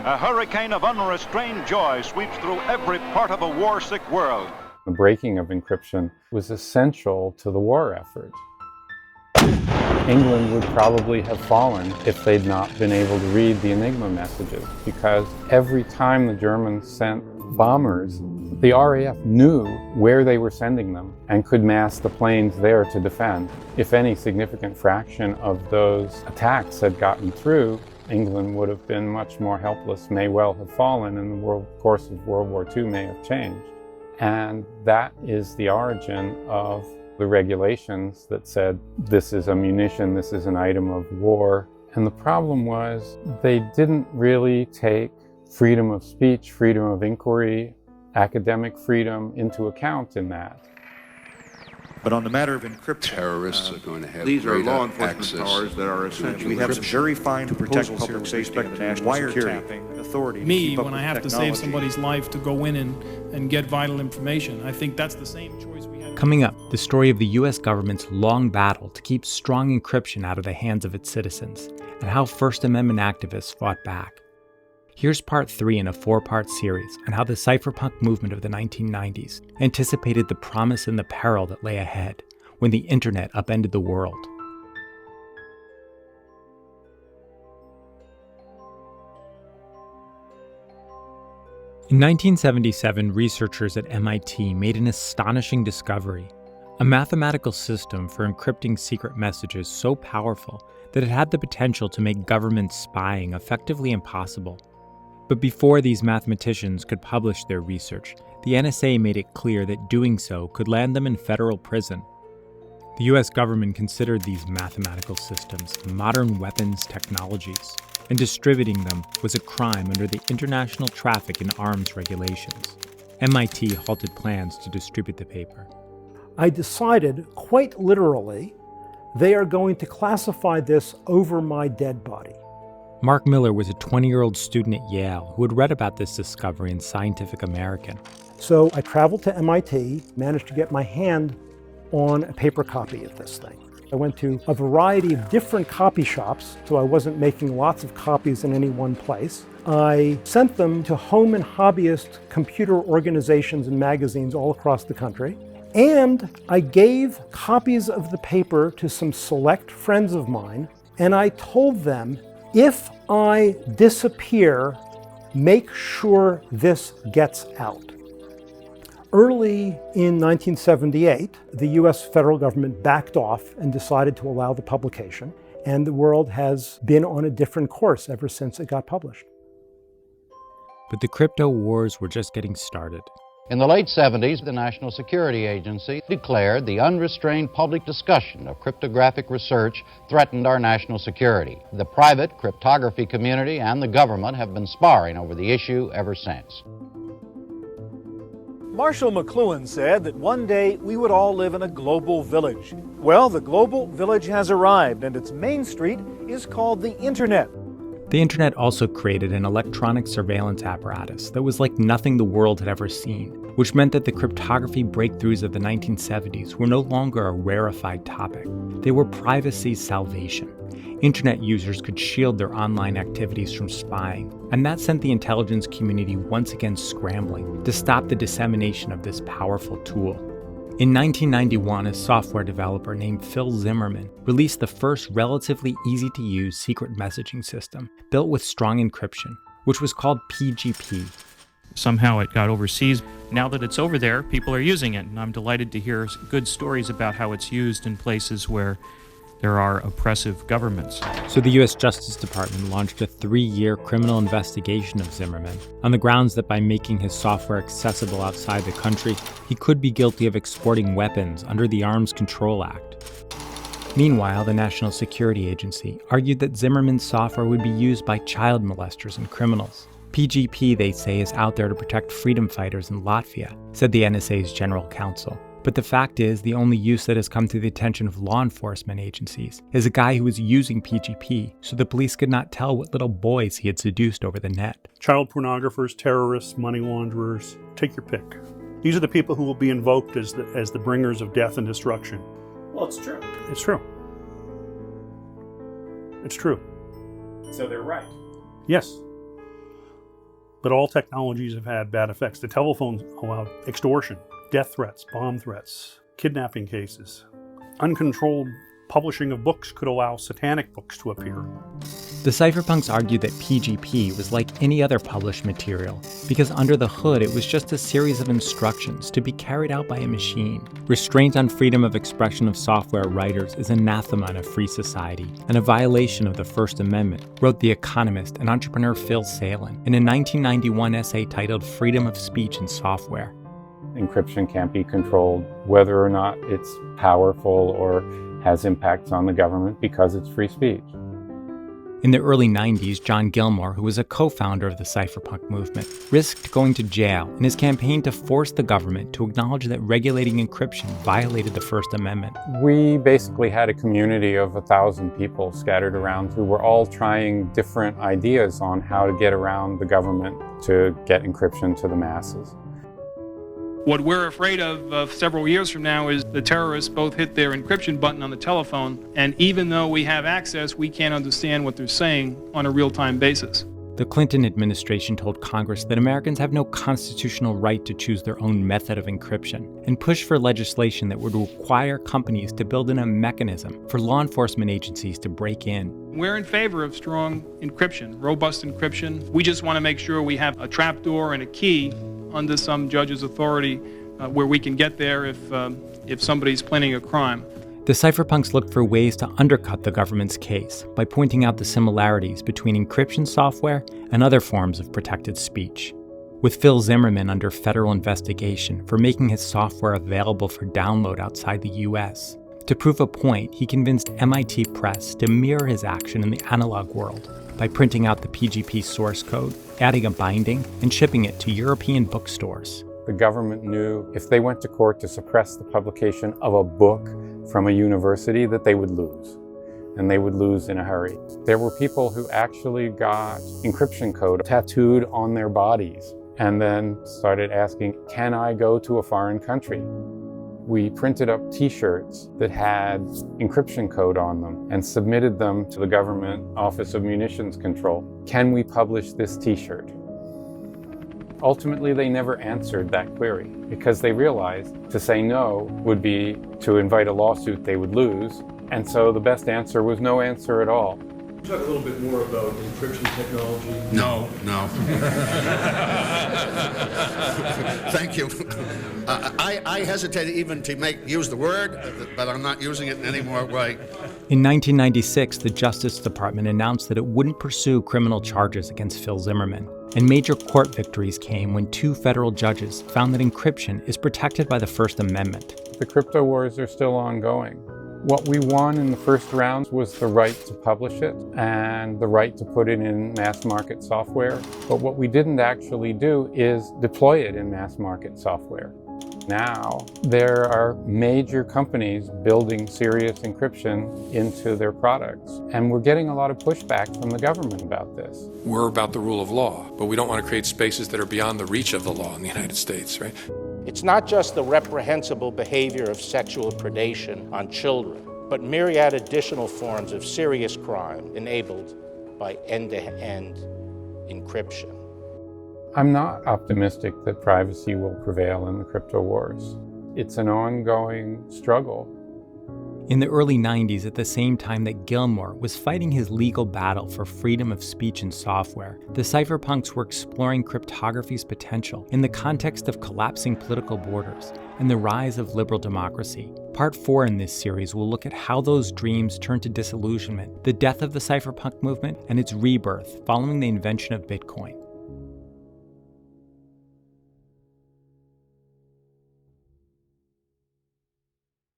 A hurricane of unrestrained joy sweeps through every part of a war-sick world. The breaking of encryption was essential to the war effort. England would probably have fallen if they'd not been able to read the Enigma messages, because every time the Germans sent bombers, the RAF knew where they were sending them and could mass the planes there to defend. If any significant fraction of those attacks had gotten through, England would have been much more helpless, may well have fallen, and the course of World War II may have changed. And that is the origin of the regulations that said this is a munition, this is an item of war. And the problem was they didn't really take freedom of speech, freedom of inquiry, academic freedom into account in that. But on the matter of encryption, terrorists are going to have these are law greater enforcement powers that are essential. we have some very fine to protect proposals public here safety with and respect to national wiretapping authority. to Me, keep up when with I have to save technology. somebody's life to go in and get vital information, I think that's the same choice we have. Coming up, the story of the US government's long battle to keep strong encryption out of the hands of its citizens, and how First Amendment activists fought back. Here's part 3 in a 4-part series on how the cypherpunk movement of the 1990s anticipated the promise and the peril that lay ahead when the internet upended the world. In 1977, researchers at MIT made an astonishing discovery: a mathematical system for encrypting secret messages so powerful that it had the potential to make government spying effectively impossible. But before these mathematicians could publish their research, the NSA made it clear that doing so could land them in federal prison. The US government considered these mathematical systems modern weapons technologies, and distributing them was a crime under the International Traffic in Arms regulations. MIT halted plans to distribute the paper. I decided, quite literally, they are going to classify this over my dead body. Mark Miller was a 20-year-old student at Yale who had read about this discovery in Scientific American. So I traveled to MIT, managed to get my hand on a paper copy of this thing. I went to a variety of different copy shops, so I wasn't making lots of copies in any one place. I sent them to home and hobbyist computer organizations and magazines all across the country. And I gave copies of the paper to some select friends of mine, and I told them, if I disappear, make sure this gets out. Early in 1978, the US federal government backed off and decided to allow the publication, and the world has been on a different course ever since it got published. But the crypto wars were just getting started. In the late 70s, the National Security Agency declared the unrestrained public discussion of cryptographic research threatened our national security. The private cryptography community and the government have been sparring over the issue ever since. Marshall McLuhan said that one day we would all live in a global village. Well, the global village has arrived, and its main street is called the Internet. The internet also created an electronic surveillance apparatus that was like nothing the world had ever seen, which meant that the cryptography breakthroughs of the 1970s were no longer a rarefied topic. They were privacy's salvation. Internet users could shield their online activities from spying, and that sent the intelligence community once again scrambling to stop the dissemination of this powerful tool. In 1991, a software developer named Phil Zimmerman released the first relatively easy-to-use secret messaging system built with strong encryption, which was called PGP. Somehow it got overseas. Now that it's over there, people are using it, and I'm delighted to hear good stories about how it's used in places where there are oppressive governments. So the US Justice Department launched a 3-year criminal investigation of Zimmerman on the grounds that by making his software accessible outside the country, he could be guilty of exporting weapons under the Arms Control Act. Meanwhile, the National Security Agency argued that Zimmerman's software would be used by child molesters and criminals. PGP, they say, is out there to protect freedom fighters in Latvia, said the NSA's general counsel. But the fact is, the only use that has come to the attention of law enforcement agencies is a guy who was using PGP so the police could not tell what little boys he had seduced over the net. Child pornographers, terrorists, money launderers, take your pick. These are the people who will be invoked as the bringers of death and destruction. Well, it's true. It's true. It's true. So they're right. Yes. But all technologies have had bad effects. The telephone allowed extortion, death threats, bomb threats, kidnapping cases. Uncontrolled publishing of books could allow satanic books to appear. The cypherpunks argued that PGP was like any other published material, because under the hood it was just a series of instructions to be carried out by a machine. Restraint on freedom of expression of software writers is anathema in a free society, and a violation of the First Amendment, wrote the economist and entrepreneur Phil Salen in a 1991 essay titled Freedom of Speech in Software. Encryption can't be controlled, whether or not it's powerful or has impacts on the government, because it's free speech. In the early 90s, John Gilmore, who was a co-founder of the cypherpunk movement, risked going to jail in his campaign to force the government to acknowledge that regulating encryption violated the First Amendment. We basically had a community of 1,000 people scattered around who were all trying different ideas on how to get around the government to get encryption to the masses. What we're afraid of several years from now is the terrorists both hit their encryption button on the telephone, and even though we have access, we can't understand what they're saying on a real-time basis. The Clinton administration told Congress that Americans have no constitutional right to choose their own method of encryption, and pushed for legislation that would require companies to build in a mechanism for law enforcement agencies to break in. We're in favor of strong encryption, robust encryption. We just want to make sure we have a trapdoor and a key under some judge's authority where we can get there if somebody's planning a crime. The cypherpunks looked for ways to undercut the government's case by pointing out the similarities between encryption software and other forms of protected speech. With Phil Zimmermann under federal investigation for making his software available for download outside the US, to prove a point, he convinced MIT Press to mirror his action in the analog world by printing out the PGP source code, adding a binding, and shipping it to European bookstores. The government knew if they went to court to suppress the publication of a book from a university that they would lose, and they would lose in a hurry. There were people who actually got encryption code tattooed on their bodies and then started asking, can I go to a foreign country? We printed up t-shirts that had encryption code on them and submitted them to the government Office of Munitions Control. Can we publish this t-shirt? Ultimately, they never answered that query because they realized to say no would be to invite a lawsuit they would lose. And so the best answer was no answer at all. Talk a little bit more about encryption technology. No. Thank you. I hesitated even to use the word, but I'm not using it in any more way. In 1996, the Justice Department announced that it wouldn't pursue criminal charges against Phil Zimmermann, and major court victories came when 2 federal judges found that encryption is protected by the First Amendment. The crypto wars are still ongoing. What we won in the first round was the right to publish it and the right to put it in mass market software. But what we didn't actually do is deploy it in mass market software. Now, there are major companies building serious encryption into their products. And we're getting a lot of pushback from the government about this. We're about the rule of law, but we don't want to create spaces that are beyond the reach of the law in the United States, right? It's not just the reprehensible behavior of sexual predation on children, but myriad additional forms of serious crime enabled by end-to-end encryption. I'm not optimistic that privacy will prevail in the crypto wars. It's an ongoing struggle. In the early 90s, at the same time that Gilmore was fighting his legal battle for freedom of speech in software, the cypherpunks were exploring cryptography's potential in the context of collapsing political borders and the rise of liberal democracy. Part 4 in this series will look at how those dreams turned to disillusionment, the death of the cypherpunk movement, and its rebirth following the invention of Bitcoin.